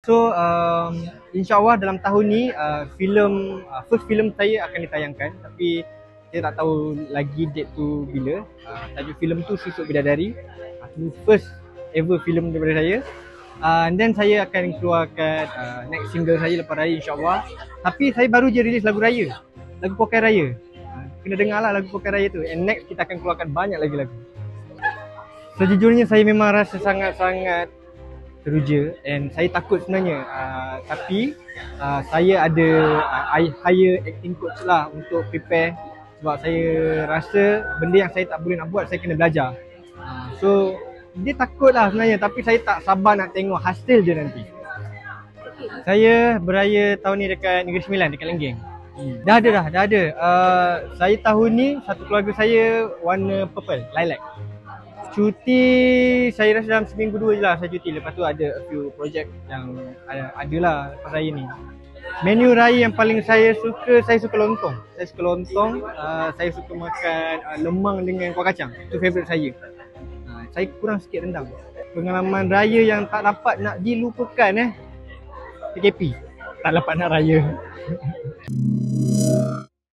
So insyaAllah dalam tahun ni first filem saya akan ditayangkan, tapi saya tak tahu lagi date tu bila. Tajuk filem tu Susuk Bidadari. Itu first ever filem daripada saya. And then saya akan keluarkan next single saya lepas raya insyaAllah. Tapi saya baru je release lagu raya, lagu Pokai Raya. Kena dengar lah lagu Pokai Raya tu. And next kita akan keluarkan banyak lagi lagu. Sejujurnya saya memang rasa sangat-sangat teruja and saya takut sebenarnya, tapi saya ada hire acting coach lah untuk prepare, sebab saya rasa benda yang saya tak boleh nak buat, saya kena belajar. So dia takut lah sebenarnya, tapi saya tak sabar nak tengok hasil dia nanti. Saya beraya tahun ni dekat Negeri Sembilan, dekat Lenggeng. Dah ada. Saya tahun ni satu keluarga saya warna purple, lilac. Cuti saya rasa dalam seminggu dua je lah saya cuti. Lepas tu ada a few project yang ada lah lepas raya ni. Menu raya yang paling saya suka lontong. Saya suka makan lemang dengan kuah kacang. Itu favourite saya. Saya kurang sikit rendang. Pengalaman raya yang tak dapat nak dilupakan PKP. Tak dapat nak raya.